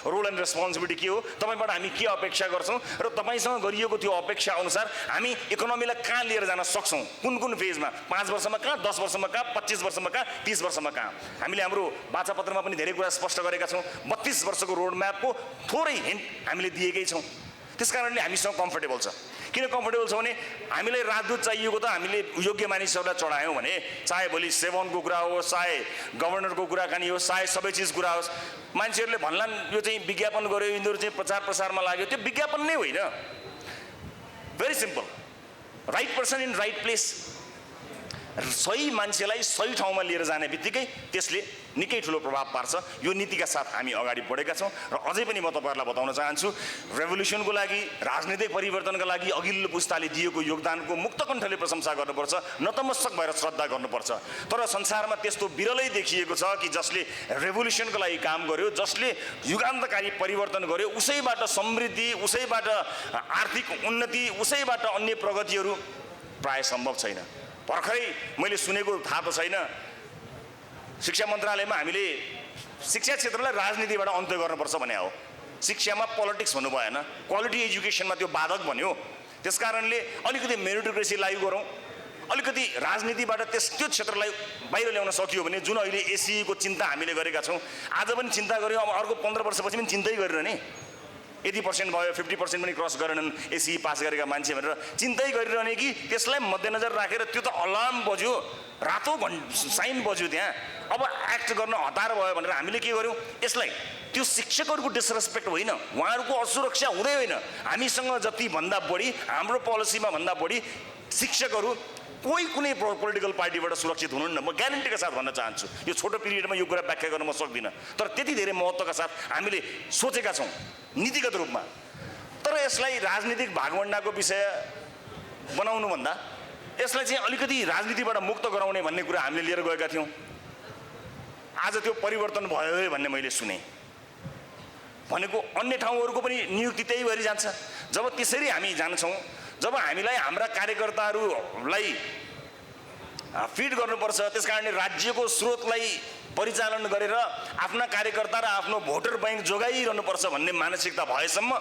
Speaker 1: रोल एन्ड रेस्पोन्सिबिलिटी के हो, तपाईँबाट हामी के अपेक्षा गर्छौँ र तपाईँसँग गरिएको त्यो अपेक्षा अनुसार हामी इकोनोमीलाई कहाँ लिएर जान सक्छौँ, कुन कुन फेजमा, 5 वर्षमा कहाँ, 10 वर्षमा कहाँ, 25 वर्षमा कहाँ, 30 वर्षमा कहाँ। हामीले हाम्रो वाचापत्रमा पनि धेरै कुरा स्पष्ट गरेका छौँ। 32 वर्षको रोड म्यापको थोरै हिन्ट हामीले दिएकै छौँ। त्यस कारणले हामीसँग कम्फर्टेबल छ। किन कम्फर्टेबल छ भने हामीलाई राजदूत चाहिएको त हामीले योग्य मानिसहरूलाई चढायौँ भने चाहे भोलि सेवनको कुरा होस्, चाहे गभर्नरको कुराकानी होस्, चाहे सबै चिज कुरा होस्, मान्छेहरूले भन्लान् यो चाहिँ विज्ञापन गर्यो, यिनीहरू चाहिँ प्रचार प्रसारमा लाग्यो, त्यो विज्ञापन नै होइन। Very simple, right person in right place. सही मान्छेलाई सही ठाउँमा लिएर जाने बित्तिकै त्यसले निकै ठुलो प्रभाव पार्छ। यो नीतिका साथ हामी अगाडि बढेका छौँ र अझै पनि म तपाईँहरूलाई बताउन चाहन्छु, रेभोल्युसनको लागि, राजनीतिक परिवर्तनका लागि अघिल्लो पुस्ताले दिएको योगदानको मुक्तकण्ठले प्रशंसा गर्नुपर्छ, नतमस्तक भएर श्रद्धा गर्नुपर्छ। तर संसारमा त्यस्तो बिरलै देखिएको छ कि जसले रेभोल्युसनको लागि काम गर्यो, जसले युगान्तकारी परिवर्तन गर्यो, उसैबाट समृद्धि, उसैबाट आर्थिक उन्नति, उसैबाट अन्य प्रगतिहरू प्राय सम्भव छैन। भर्खरै मैले सुनेको थाहा त छैन, शिक्षा मन्त्रालयमा हामीले शिक्षा क्षेत्रलाई राजनीतिबाट अन्त्य गर्नुपर्छ भने हो। शिक्षामा पोलिटिक्स भन्नु भएन, क्वालिटी एजुकेसनमा त्यो बाधक बन्यो। त्यस कारणले अलिकति मेरिटोक्रेसी लागू गरौँ, अलिकति राजनीतिबाट त्यो क्षेत्रलाई बाहिर ल्याउन सकियो भने, जुन अहिले एससीको चिन्ता हामीले गरेका छौँ, आज पनि चिन्ता गऱ्यौँ, अब अर्को 15 वर्षपछि पनि चिन्तै गरिरहने। यति % भयो, 50% पनि क्रस गरेनन् एससी पास गरेका मान्छे भनेर चिन्तै गरिरहने कि त्यसलाई मध्यनजर राखेर त्यो त अलार्म बज्यो, रातो साइन बज्यो त्यहाँ, अब एक्ट गर्न हतार भयो भनेर हामीले के गर्यौँ, यसलाई त्यो शिक्षकहरूको डिसरेस्पेक्ट होइन, उहाँहरूको असुरक्षा हुँदै होइन। हामीसँग जति भन्दा बढी, हाम्रो पोलिसीमा भन्दा बढी शिक्षकहरू कोही कुनै पोलिटिकल पार्टीबाट सुरक्षित हुनुहुन्न। म ग्यारेन्टीका साथ भन्न चाहन्छु, यो छोटो पिरियडमा यो कुरा व्याख्या गर्न म सक्दिनँ, तर त्यति धेरै महत्त्वका साथ हामीले सोचेका छौँ नीतिगत रूपमा। तर यसलाई राजनीतिक भागवण्डाको विषय बनाउनुभन्दा यसलाई चाहिँ अलिकति राजनीतिबाट मुक्त गराउने भन्ने कुरा हामीले लिएर गएका थियौँ। आज त्यो परिवर्तन भयो भन्ने मैले सुने। भनेको अन्य ठाउँहरूको पनि नियुक्ति त्यही भएर जान्छ। जब त्यसरी हामी जान्छौँ, जब हामीलाई हाम्रा कार्यकर्ताहरूलाई फिड गर्नुपर्छ, त्यस कारणले राज्यको स्रोतलाई परिचालन गरेर आफ्ना कार्यकर्ता र आफ्नो भोटर बैंक जोगाइरहनुपर्छ भन्ने मानसिकता भएसम्म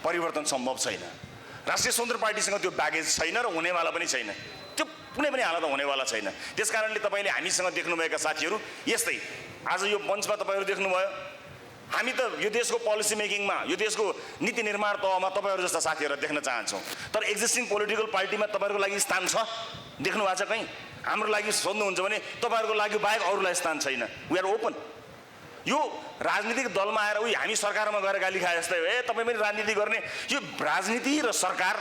Speaker 1: परिवर्तन सम्भव छैन। राष्ट्रिय स्वतन्त्र पार्टीसँग त्यो ब्यागेज छैन र हुनेवाला पनि छैन, त्यो कुनै पनि हालतमा हुनेवाला छैन। त्यस कारणले तपाईँले हामीसँग देख्नुभएका साथीहरू यस्तै, आज यो मञ्चमा तपाईँहरू देख्नुभयो, हामी त यो देशको पोलिसी मेकिङमा, यो देशको नीति निर्माण तहमा तपाईँहरू जस्ता साथीहरूलाई देख्न चाहन्छौँ। तर एक्जिस्टिङ पोलिटिकल पार्टीमा तपाईँहरूको लागि स्थान छ, देख्नु भएको छ कहीँ? हाम्रो लागि सोध्नुहुन्छ भने तपाईँहरूको लागि बाहेक अरूलाई स्थान छैन। We are open. यो राजनीतिक दलमा आएर उही हामी सरकारमा गएर गाली खाए जस्तै हो, तपाईँ पनि राजनीति गर्ने। यो राजनीति र सरकार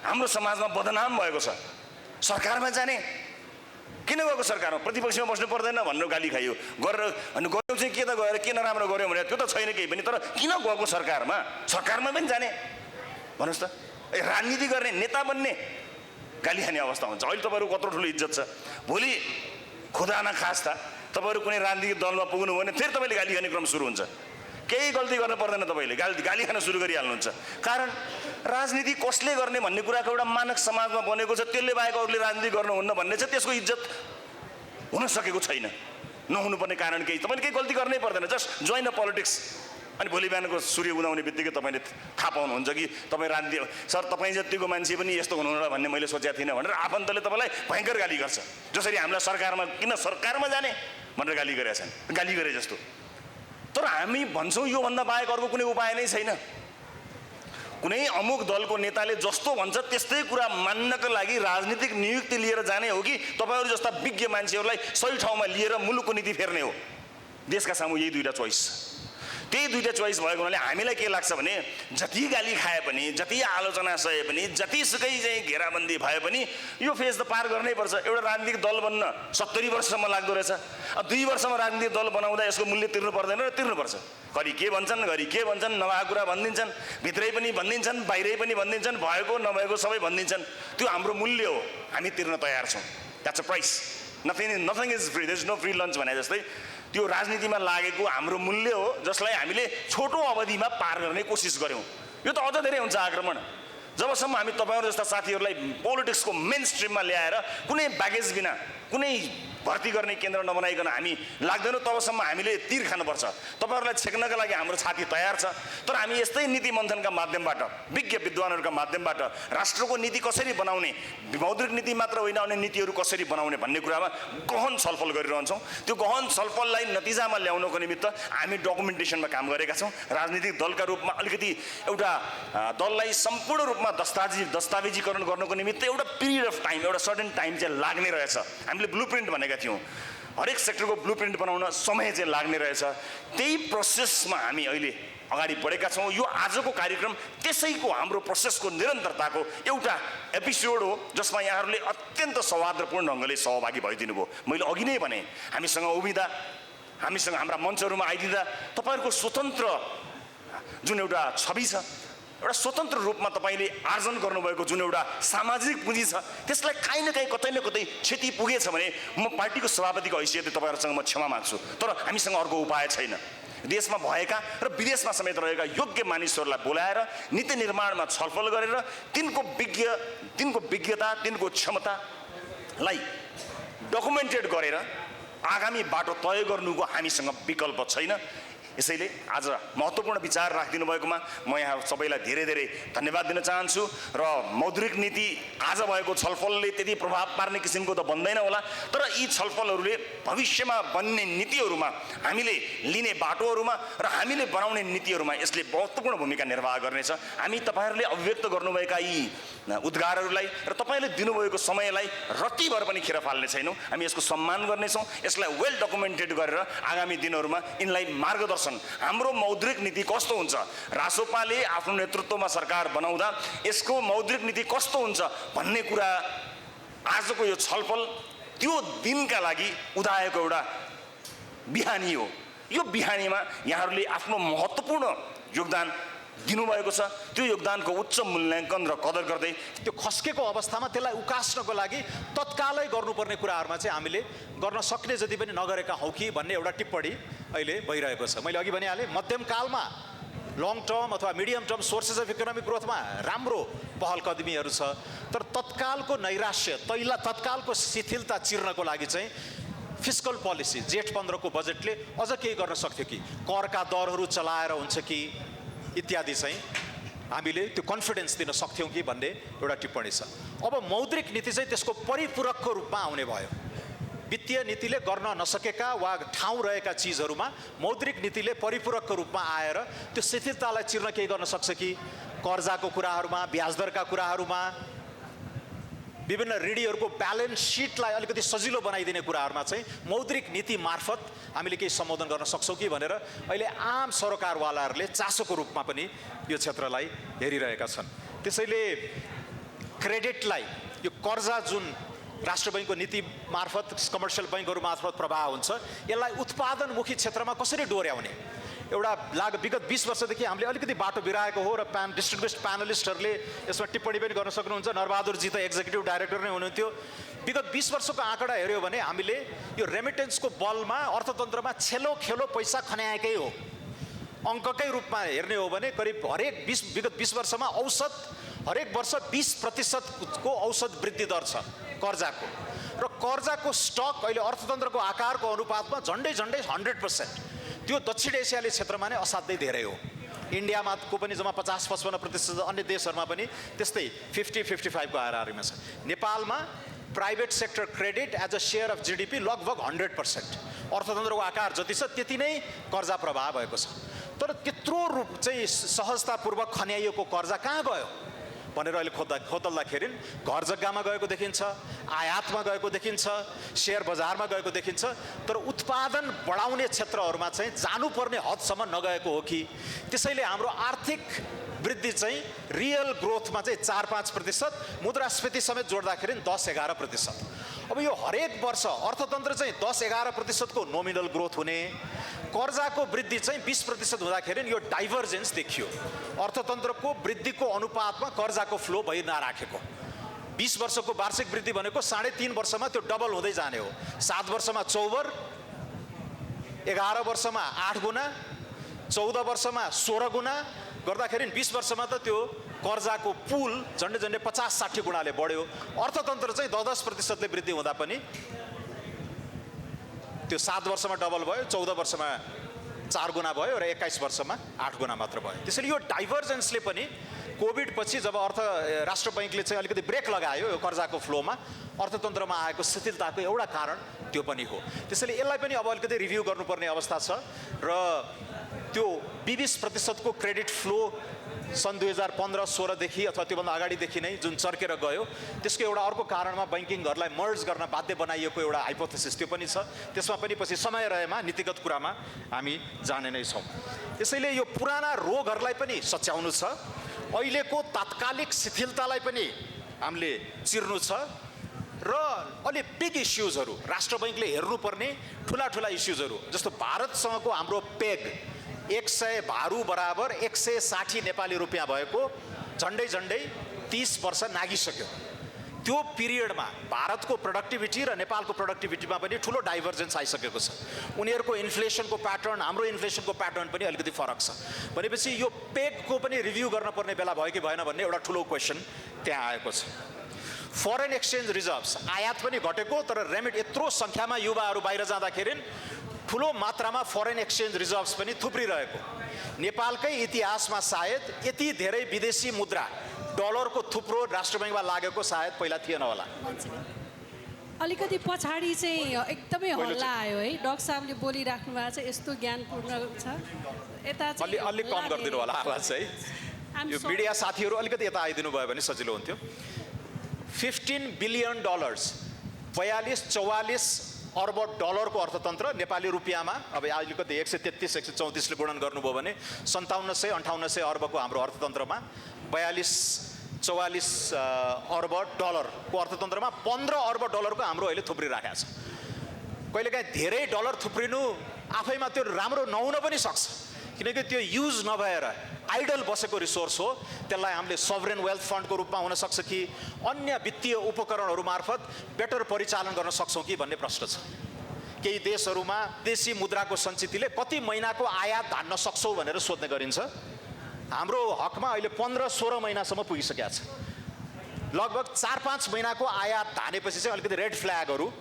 Speaker 1: हाम्रो समाजमा बदनाम भएको छ। सरकारमा जाने किन गएको, सरकारमा प्रतिपक्षमा बस्नु पर्दैन भनेर गाली खाइयो, गरेर अनि गऱ्यौँ चाहिँ के त गएर के नराम्रो गऱ्यौँ भने त्यो त छैन केही पनि, तर किन गएको सरकारमा पनि जाने भन्नुहोस् त। राजनीति गर्ने, नेता बन्ने गाली खाने अवस्था हुन्छ। अहिले तपाईँहरू कत्रो ठुलो इज्जत छ, भोलि खुदा न खास्ता तपाईँहरू कुनै राजनीतिक दलमा पुग्नु भने फेरि तपाईँले गाली खाने क्रम सुरु हुन्छ। केही गल्ती गर्न पर्दैन, तपाईँले गाली खान सुरु गरिहाल्नुहुन्छ। कारण राजनीति कसले गर्ने भन्ने कुराको एउटा मानक समाजमा बनेको छ, त्यसले बाहेक अरूले राजनीति गर्नुहुन्न भन्ने छ, त्यसको इज्जत हुन सकेको छैन। नहुनुपर्ने कारण केही, तपाईँले केही गल्ती गर्नै पर्दैन, जस्ट जोइन द पोलिटिक्स। अनि भोलि बिहानको सूर्य उदाउने बित्तिकै तपाईँले थाहा पाउनुहुन्छ कि तपाईँ राजनीति, सर तपाईँ जतिको मान्छे पनि यस्तो हुनुहुन्न भन्ने मैले सोचेको थिइनँ भनेर आफन्तले तपाईँलाई भयङ्कर गाली गर्छ। जसरी हामीलाई सरकारमा किन सरकारमा जाने भनेर गाली गरेका छन्, गाली गरे जस्तो। तर हामी भन्छौँ योभन्दा बाहेक अर्को कुनै उपाय नै छैन। कुनै अमुक दलको नेताले जस्तो भन्छ त्यस्तै कुरा मान्नको लागि राजनीतिक नियुक्ति लिएर जाने हो कि तपाईँहरू जस्ता विज्ञ मान्छेहरूलाई सही ठाउँमा लिएर मुलुकको नीति फेर्ने हो? देशका सामु यही दुईवटा चोइस छ। त्यही दुईटा चोइस भएको हुनाले हामीलाई के लाग्छ भने जति गाली खाए पनि, जति आलोचना सहे पनि, जतिसुकै चाहिँ घेराबन्दी भए पनि यो फेज त पार गर्नै पर्छ। एउटा राजनीतिक दल बन्न 70 वर्षसम्म लाग्दो रहेछ। 2 वर्षमा राजनीतिक दल बनाउँदा यसको मूल्य तिर्नु पर्दैन र तिर्नुपर्छ। घरि के भन्छन्, नभएको कुरा भनिदिन्छन्, भित्रै पनि भनिदिन्छन्, बाहिरै पनि भनिदिन्छन्, भएको नभएको सबै भनिदिन्छन्। त्यो हाम्रो मूल्य हो, हामी तिर्न तयार छौँ। That's a price. Nothing is free, there is no free lunch भने जस्तै त्यो राजनीतिमा लागेको हाम्रो मूल्य हो, जसलाई हामीले छोटो अवधिमा पार गर्ने कोसिस गऱ्यौँ। यो त अझ धेरै हुन्छ आक्रमण। जबसम्म हामी तपाईँहरू जस्ता साथीहरूलाई पोलिटिक्सको मेन स्ट्रिममा ल्याएर कुनै ब्यागेज बिना, कुनै भर्ती गर्ने केन्द्र नबनाइकन हामी लाग्दैनौँ, तबसम्म हामीले तीर खानुपर्छ। तपाईँहरूलाई छेक्नका लागि हाम्रो छाती तयार छ। तर हामी यस्तै नीति मन्थनका माध्यमबाट, विज्ञ विद्वानहरूका माध्यमबाट राष्ट्रको नीति कसरी बनाउने, मौद्रिक नीति मात्र होइन अन्य नीतिहरू कसरी बनाउने भन्ने कुरामा गहन छलफल गरिरहन्छौँ। त्यो गहन छलफललाई नतिजामा ल्याउनको निमित्त हामी डकुमेन्टेसनमा काम गरेका छौँ। राजनीतिक दलका रूपमा अलिकति एउटा दललाई सम्पूर्ण रूपमा दस्तावेजीकरण गर्नको निमित्त एउटा पिरियड अफ टाइम, एउटा सर्टेन टाइम चाहिँ लाग्ने रहेछ। हामीले ब्लुप्रिन्ट भनेका थियौँ, हरेक सेक्टरको ब्लुप्रिन्ट बनाउन समय चाहिँ लाग्ने रहेछ। त्यही प्रोसेसमा हामी अहिले अगाडि बढेका छौँ। यो आजको कार्यक्रम त्यसैको हाम्रो प्रोसेसको निरन्तरताको एउटा एपिसोड हो, जसमा यहाँहरूले अत्यन्त सौहार्दपूर्ण ढङ्गले सहभागी भइदिनु भयो। मैले अघि नै भने हामीसँग उभिँदा, हामीसँग हाम्रा मञ्चहरूमा आइदिँदा तपाईँहरूको स्वतन्त्र जुन एउटा छवि छ, एउटा स्वतन्त्र रूपमा तपाईँले आर्जन गर्नुभएको जुन एउटा सामाजिक पुँजी छ, त्यसलाई काहीँ न काहीँ कतै न कतै क्षति पुगेछ भने म पार्टीको सभापतिको हैसियतले तपाईँहरूसँग म क्षमा माग्छु। तर हामीसँग अर्को उपाय छैन। देशमा भएका र विदेशमा समेत रहेका योग्य मानिसहरूलाई बोलाएर नीति निर्माणमा छलफल गरेर तिनको विज्ञता, तिनको क्षमतालाई डकुमेन्टेड गरेर आगामी बाटो तय गर्नुको हामीसँग विकल्प छैन। यसैले आज महत्त्वपूर्ण विचार राखिदिनु भएकोमा म यहाँ सबैलाई धेरै धेरै धन्यवाद दिन चाहन्छु। र मौद्रिक नीति आज भएको छलफलले त्यति प्रभाव पार्ने किसिमको त बन्दैन होला, तर यी छलफलहरूले भविष्यमा बन्ने नीतिहरूमा, हामीले लिने बाटोहरूमा र हामीले बनाउने नीतिहरूमा यसले महत्त्वपूर्ण भूमिका निर्वाह गर्नेछ। हामी तपाईँहरूले अभिव्यक्त गर्नुभएका यी उद्गारहरूलाई र तपाईँले दिनुभएको समयलाई रत्तिभर पनि खेर फाल्ने छैनौँ। हामी यसको सम्मान गर्नेछौँ। यसलाई वेल डकुमेन्टेड गरेर आगामी दिनहरूमा यिनलाई मार्गदर्शन, हाम्रो मौद्रिक नीति कस्तो हुन्छ, रासोपाले आफ्नो नेतृत्वमा सरकार बनाउँदा यसको मौद्रिक नीति कस्तो हुन्छ भन्ने कुरा आजको यो छलफल त्यो दिनका लागि उदाएको एउटा बिहानी हो। यो बिहानीमा यहाँहरूले आफ्नो महत्त्वपूर्ण योगदान दिनुभएको छ। त्यो योगदानको उच्च मूल्याङ्कन र कदर गर्दै
Speaker 3: त्यो खस्केको अवस्थामा त्यसलाई उकास्नको लागि तत्कालै गर्नुपर्ने कुराहरूमा चाहिँ हामीले गर्न सक्ने जति पनि नगरेका हौँ कि भन्ने एउटा टिप्पणी अहिले भइरहेको छ। मैले अघि भनिहालेँ, मध्यमकालमा लङ टर्म अथवा medium term sources of economic ग्रोथमा राम्रो पहल कदमीहरू छ, तर तत्कालको नैराश्य, तत्कालको शिथिलता चिर्नको लागि चाहिँ फिस्कल पोलिसी जेठ 15 को बजेटले अझ केही गर्न सक्थ्यो कि, करका दरहरू चलाएर हुन्छ कि इत्यादि चाहिँ हामीले त्यो कन्फिडेन्स दिन सक्थ्यौँ कि भन्ने एउटा टिप्पणी छ। अब मौद्रिक नीति चाहिँ त्यसको परिपूरकको रूपमा आउने भयो। वित्तीय नीतिले गर्न नसकेका वा ठाउँ रहेका चिजहरूमा मौद्रिक नीतिले परिपूरकको रूपमा आएर त्यो शिथिलतालाई चिर्न केही गर्न सक्छ कि, कर्जाको कुराहरूमा, ब्याजदरका कुराहरूमा, विभिन्न ऋणीहरूको ब्यालेन्स सिटलाई अलिकति सजिलो बनाइदिने कुराहरूमा चाहिँ मौद्रिक नीति मार्फत हामीले केही सम्बोधन गर्न सक्छौँ कि भनेर अहिले आम सरोकारवालाहरूले चासोको रूपमा पनि यो क्षेत्रलाई हेरिरहेका छन्। त्यसैले क्रेडिटलाई, यो कर्जा जुन राष्ट्र बैङ्कको नीति मार्फत, कमर्सियल बैङ्कहरू मार्फत प्रवाह हुन्छ, यसलाई उत्पादनमुखी क्षेत्रमा कसरी डोर्याउने एउटा विगत 20 वर्षदेखि हामीले अलिकति बाटो बिराएको हो र डिस्टिङ्ग्विस्ड प्यानलिस्टहरूले यसमा टिप्पणी पनि गर्न सक्नुहुन्छ। नरबहादुरजी त एक्जिक्युटिभ डाइरेक्टर नै हुनुहुन्थ्यो। विगत 20 वर्षको आँकडा हेऱ्यो भने हामीले यो रेमिटेन्सको बलमा अर्थतन्त्रमा खेलो पैसा खन्याएकै हो। अङ्ककै रूपमा हेर्ने हो भने करिब विगत 20 वर्षमा औसत हरेक वर्ष 20% को औसत वृद्धि दर छ कर्जाको, र कर्जाको स्टक अहिले अर्थतन्त्रको आकारको अनुपातमा झन्डै 100%। त्यो दक्षिण एसियाली क्षेत्रमा नै असाध्यै धेरै हो। इन्डियामा को पनि जम्मा 50-55%, अन्य देशहरूमा पनि त्यस्तै 50-55 को हाराहारीमा छ। नेपालमा private sector credit as a share of GDP लगभग 100%। अर्थतन्त्रको आकार जति छ त्यति नै कर्जा प्रवाह भएको छ। तर त्यत्रो रूप चाहिँ सहजतापूर्वक खन्याइएको कर्जा कहाँ गयो? भनेर अहिले खोतल्दाखेरि घर जग्गामा गएको देखिन्छ, आयातमा गएको देखिन्छ, सेयर बजारमा गएको देखिन्छ, तर उत्पादन बढाउने क्षेत्रहरूमा चाहिँ जानुपर्ने हदसम्म नगएको हो कि त्यसैले हाम्रो आर्थिक वृद्धि चाहिँ रियल ग्रोथमा चाहिँ 4-5%, मुद्रास्फीति समेत जोड्दाखेरि 10-11%। अब यो हरेक वर्ष अर्थतन्त्र चाहिँ 10-11% को नोमिनल ग्रोथ हुने, कर्जाको वृद्धि चाहिँ 20% हुँदाखेरि यो डाइभर्जेन्स देखियो। अर्थतन्त्रको वृद्धिको अनुपातमा कर्जाको फ्लो भइ नराखेको। 20 वर्षको वार्षिक वृद्धि भनेको 3.5 वर्षमा त्यो डबल हुँदै जाने हो। 7 वर्षमा 4, 11 वर्षमा 8 गुणा, 14 वर्षमा 16 गुणा गर्दाखेरि 20 वर्षमा त त्यो कर्जाको पुल झन्डै 50-60 गुणाले बढ्यो। अर्थतन्त्र चाहिँ 10% ले वृद्धि हुँदा पनि त्यो 7 वर्षमा डबल भयो, 14 वर्षमा 4 गुणा भयो र 21 वर्षमा 8 गुणा मात्र भयो। त्यसैले यो डाइभर्जेन्सले पनि कोभिड पछि जब राष्ट्र बैंकले चाहिँ अलिकति ब्रेक लगायो यो कर्जाको फ्लोमा, अर्थतन्त्रमा आएको शिथिलताको एउटा कारण त्यो पनि हो। त्यसैले यसलाई पनि अब अलिकति रिभ्यू गर्नुपर्ने अवस्था छ र त्यो 20% को क्रेडिट फ्लो सन् 2015-16 देखि अथवा त्योभन्दा अगाडिदेखि नै जुन चर्केर गयो, त्यसको एउटा अर्को कारणमा बैंकिङहरूलाई मर्ज गर्न बाध्य बनाइएको एउटा हाइपोथेसिस त्यो पनि छ। त्यसमा पनि पछि समय रहेमा नीतिगत कुरामा हामी जाने नै छौँ। त्यसैले यो पुराना रोगहरूलाई पनि सच्याउनु छ, अहिलेको तात्कालिक शिथिलतालाई पनि हामीले चिर्नु छ र अलि बिग इस्युजहरू राष्ट्र बैंकले हेर्नुपर्ने ठुला इस्युजहरू जस्तो भारतसँगको हाम्रो पेग 100 भारु बराबर 160 नेपाली रुपियाँ भएको झन्डै 30 वर्ष नागिसक्यो। त्यो पिरियडमा भारतको प्रोडक्टिभिटी र नेपालको प्रोडक्टिभिटीमा पनि ठुलो डाइभर्जेन्स आइसकेको छ। उनीहरूको इन्फ्लेसनको प्याटर्न, हाम्रो इन्फ्लेसनको प्याटर्न पनि अलिकति फरक छ। भनेपछि यो पेगको पनि रिभ्यू गर्नुपर्ने बेला भयो कि भएन भन्ने एउटा ठुलो क्वेसन त्यहाँ आएको छ। फरेन एक्सचेन्ज रिजर्भ्स आयात पनि घटेको, तर रेमिट यत्रो सङ्ख्यामा युवाहरू बाहिर जाँदाखेरि ठुलो मात्रामा फरेन एक्सचेन्ज रिजर्भ्स पनि थुप्रिरहेको। नेपालकै इतिहासमा सायद यति धेरै विदेशी मुद्रा डलरको थुप्रो राष्ट्र बैंकमा लागेको सायद पहिला थिएन होला।
Speaker 4: अलिकति पछाडि चाहिँ एकदमै हल्ला आयो है, डाक्टर साहबले बोलिराख्नु भएको छ, यस्तो ज्ञानपूर्ण छ। यता चाहिँ
Speaker 3: अलि कम गरिदिनु होला आवाज चाहिँ। यो मिडिया साथीहरू अलिकति यता आइदिनु भयो भने सजिलो हुन्थ्यो। $15 बिलियन 42-44 अर्ब डलरको अर्थतन्त्र नेपाली रुपियाँमा अब अलिकति 133-134 ले गुणन गर्नुभयो भने 5700-5800 अर्बको हाम्रो अर्थतन्त्रमा 42-44 अर्ब डलरको अर्थतन्त्रमा 15 अर्ब डलरको हाम्रो अहिले थुप्रिराखेको छ। कहिलेकाहीँ धेरै डलर थुप्रिनु आफैमा त्यो राम्रो नहुन पनि सक्छ, किनकि त्यो युज नभएर आइडल बसेको रिसोर्स हो। त्यसलाई हामीले सभरेन वेल्थ फन्डको रूपमा हुन सक्छ कि अन्य वित्तीय उपकरणहरू मार्फत बेटर परिचालन गर्न सक्छौँ कि भन्ने प्रश्न छ। केही देशहरूमा देशी मुद्राको सञ्चितले कति महिनाको आयात धान्न सक्छौँ भनेर सोध्ने गरिन्छ। हाम्रो हकमा अहिले 15-16 महिनासम्म पुगिसकेको छ। लगभग 4-5 महिनाको आयात धानेपछि चाहिँ अलिकति रेड फ्ल्यागहरू,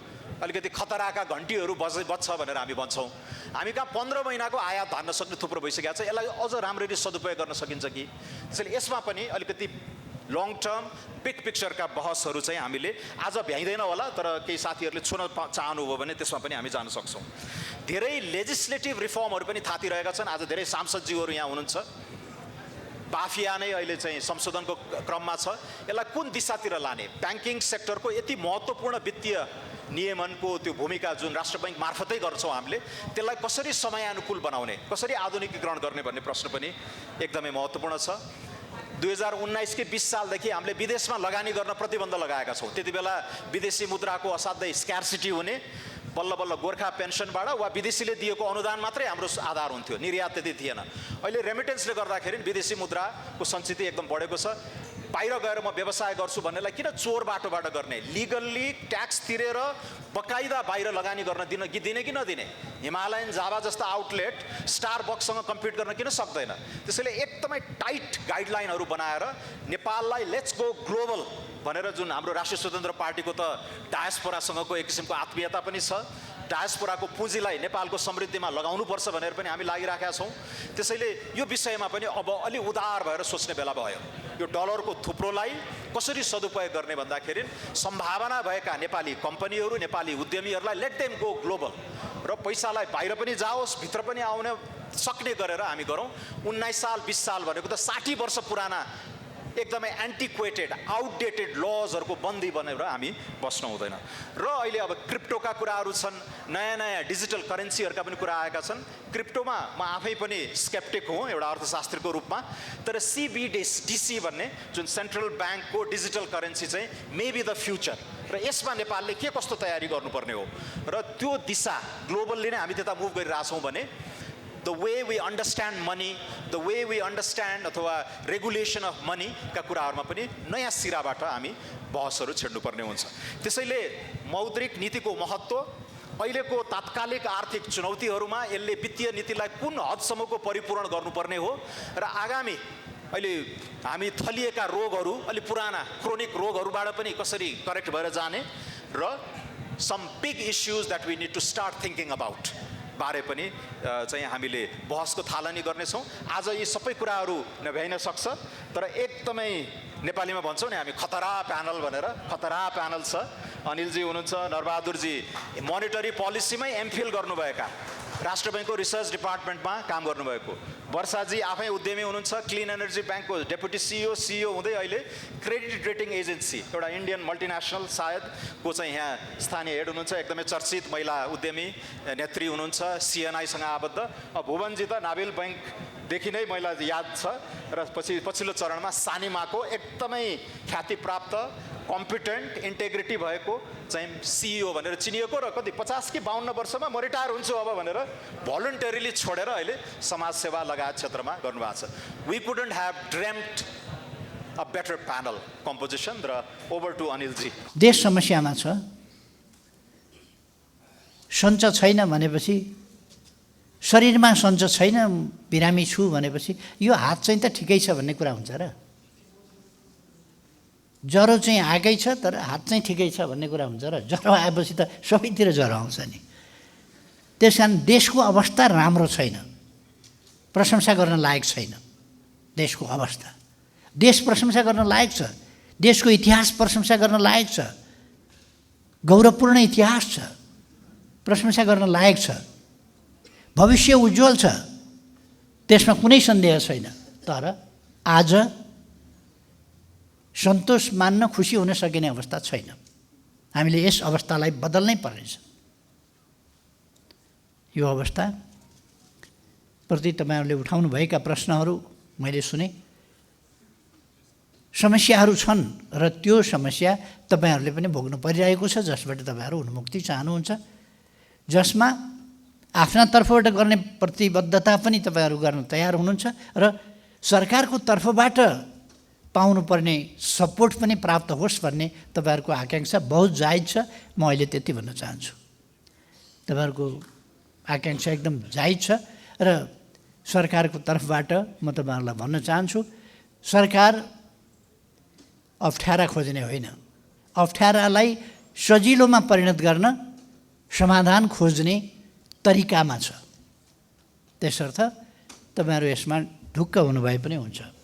Speaker 3: अलिकति खतराका घन्टीहरू बज्छ भनेर हामी भन्छौँ। हामी कहाँ 15 महिनाको आयात धान्न सक्ने थुप्रो भइसकेको छ। यसलाई अझ राम्ररी सदुपयोग गर्न सकिन्छ कि? त्यसैले यसमा पनि अलिकति लङ टर्म बिग पिक्चरका बहसहरू चाहिँ हामीले आज भ्याइँदैन होला, तर केही साथीहरूले छुन चाहनुभयो भने त्यसमा पनि हामी जान सक्छौँ। धेरै लेजिस्लेटिभ रिफर्महरू पनि थातिरहेका छन्। आज धेरै सांसदज्यूहरू यहाँ हुनुहुन्छ। बाफिया नै अहिले चाहिँ संशोधनको क्रममा छ। यसलाई कुन दिशातिर लाने, ब्याङ्किङ सेक्टरको यति महत्त्वपूर्ण वित्तीय नियमनको त्यो भूमिका जुन राष्ट्र बैंक मार्फतै गर्छौँ हामीले, त्यसलाई कसरी समयानुकूल बनाउने, कसरी आधुनिकीकरण गर्ने भन्ने प्रश्न पनि एकदमै महत्त्वपूर्ण छ। 2019 कि 20 सालदेखि हामीले विदेशमा लगानी गर्न प्रतिबन्ध लगाएका छौँ। त्यति बेला विदेशी मुद्राको असाध्यै स्क्यार्सिटी हुने, बल्ल बल्ल गोर्खा पेन्सनबाट वा विदेशीले दिएको अनुदान मात्रै हाम्रो आधार हुन्थ्यो, निर्यात त्यति थिएन। अहिले रेमिटेन्सले गर्दाखेरि विदेशी मुद्राको सञ्चित एकदम बढेको छ। बाहिर गएर म व्यवसाय गर्छु भन्नेलाई किन चोर बाटोबाट गर्ने, लिगल्ली ट्याक्स तिरेर बकाइदा बाहिर लगानी गर्न दिने कि नदिने? हिमालयन जावा जस्ता आउटलेट स्टारबक्ससँग कम्पिट गर्न किन सक्दैन? त्यसैले एकदमै टाइट गाइडलाइनहरू बनाएर नेपाललाई लेट्स गो ग्लोबल भनेर जुन हाम्रो राष्ट्रिय स्वतन्त्र पार्टीको त डायस्पोरासँगको एक किसिमको आत्मीयता पनि छ, डायस्पोराको पुँजीलाई नेपालको समृद्धिमा लगाउनुपर्छ भनेर पनि हामी लागिराखेका छौँ। त्यसैले यो विषयमा पनि अब अलि उदार भएर सोच्ने बेला भयो। यो डलरको थुप्रोलाई कसरी सदुपयोग गर्ने भन्दाखेरि सम्भावना भएका नेपाली कम्पनीहरू, नेपाली उद्यमीहरूलाई लेट देम गो ग्लोबल र पैसालाई बाहिर पनि जाओस्, भित्र पनि आउन सक्ने गरेर हामी गरौँ। 19 साल 20 साल भनेको त 60 वर्ष पुराना एकदमै एन्टिक्वेटेड आउटडेटेड लजहरूको बन्दी बनेर हामी बस्नु हुँदैन। र अहिले अब क्रिप्टोका कुराहरू छन्, नयाँ नयाँ डिजिटल करेन्सीहरूका पनि कुरा आएका छन्। क्रिप्टोमा म आफै पनि स्केप्टिक हुँ एउटा अर्थशास्त्रीको रूपमा, तर CBDC भन्ने जुन सेन्ट्रल ब्याङ्कको डिजिटल करेन्सी चाहिँ मेबी द फ्युचर, र यसमा नेपालले के कस्तो तयारी गर्नुपर्ने हो र त्यो दिशा ग्लोबल्ली नै हामी त्यता मुभ गरिरहेछौँ भने the way we understand money, the way we understand अथवा रेगुलेसन अफ मनी का कुराहरूमा पनि नयाँ सिराबाट हामी बहसहरू छेड्नुपर्ने हुन्छ। त्यसैले मौद्रिक नीतिको महत्त्व, अहिलेको तात्कालिक आर्थिक चुनौतीहरूमा यसले वित्तीय नीतिलाई कुन हदसम्मको परिपूर्ण गर्नुपर्ने हो र आगामी अहिले हामी थलिएका रोगहरू, अलि पुराना क्रोनिक रोगहरूबाट पनि कसरी करेक्ट भएर जाने र some big issues that we need to start thinking about बारे पनि चाहिँ हामीले बहसको थालनी गर्नेछौँ। आज यी सबै कुराहरू नभ्याइन सक्छ, तर एकदमै नेपालीमा भन्छौँ नि हामी खतरा प्यानल भनेर, खतरा प्यानल छ। अनिलजी हुनुहुन्छ, नरबहादुरजी मोनिटरी पोलिसीमै एमफिल गर्नुभएका, राष्ट्र ब्याङ्कको रिसर्च डिपार्टमेन्टमा काम गर्नुभएको, वर्षाजी आफै उद्यमी हुनुहुन्छ, क्लिन एनर्जी ब्याङ्कको डेपुटी CEO हुँदै अहिले क्रेडिट रेटिङ एजेन्सी एउटा इन्डियन मल्टिनेसनल सायद को चाहिँ यहाँ स्थानीय हेड हुनुहुन्छ, एकदमै चर्चित महिला उद्यमी नेत्री हुनुहुन्छ, CNI सँग आबद्ध। भुवनजी त नाभिल ब्याङ्कदेखि नै मलाई याद छ र पछिल्लो चरणमा सानिमाको एकदमै ख्यातिप्राप्त कम्पिटेन्ट इन्टेग्रिटी भएको चाहिँ CEO भनेर चिनिएको र कति 50 कि 52 वर्षमा म रिटायर हुन्छु अब भनेर भलन्टरीली छोडेर अहिले समाजसेवा लगायत क्षेत्रमा गर्नुभएको छ। We couldn't have ड्रिम्ड a better panel composition. र ओभर टु अनिलजी।
Speaker 2: देश समस्यामा छ, सञ्च छैन भनेपछि, शरीरमा सञ्च छैन, बिरामी छु भनेपछि यो हात चाहिँ त ठिकै छ भन्ने कुरा हुन्छ र? ज्वरो चाहिँ आएकै छ तर हात चाहिँ ठिकै छ भन्ने कुरा हुन्छ र? ज्वरो आएपछि त सबैतिर ज्वरो आउँछ नि। त्यस कारण देशको अवस्था राम्रो छैन, प्रशंसा गर्न लायक छैन देशको अवस्था। देश प्रशंसा गर्न लायक छ, देशको इतिहास प्रशंसा गर्न लायक छ, गौरवपूर्ण इतिहास छ, प्रशंसा गर्न लायक छ, भविष्य उज्जवल छ, त्यसमा कुनै सन्देह छैन। तर आज सन्तोष मान्न, खुसी हुन सकिने अवस्था छैन। हामीले यस अवस्थालाई बदल्नै पर्नेछ। यो अवस्था प्रति तपाईहरूले उठाउनुभएका प्रश्नहरू मैले सुने, समस्याहरू छन् र त्यो समस्या तपाईहरूले पनि भोग्नु परिरहेको छ, जसबाट तपाईँहरू उन्मुक्ति चाहनुहुन्छ, जसमा आफ्ना तर्फबाट गर्ने प्रतिबद्धता पनि तपाईँहरू गर्न तयार हुनुहुन्छ र सरकारको तर्फबाट पाउनुपर्ने सपोर्ट पनि प्राप्त होस् भन्ने तपाईँहरूको आकाङ्क्षा बहुत जायज छ। म अहिले त्यति भन्न चाहन्छु। तपाईँहरूको आकाङ्क्षा एकदम जायज छ र सरकारको तर्फबाट म तपाईँहरूलाई भन्न चाहन्छु, सरकार अप्ठ्यारा खोज्ने होइन, अप्ठ्यारालाई सजिलोमा परिणत गर्न समाधान खोज्ने तरिकामा छ। त्यसर्थ तपाईँहरू यसमा ढुक्क हुनुभए पनि हुन्छ।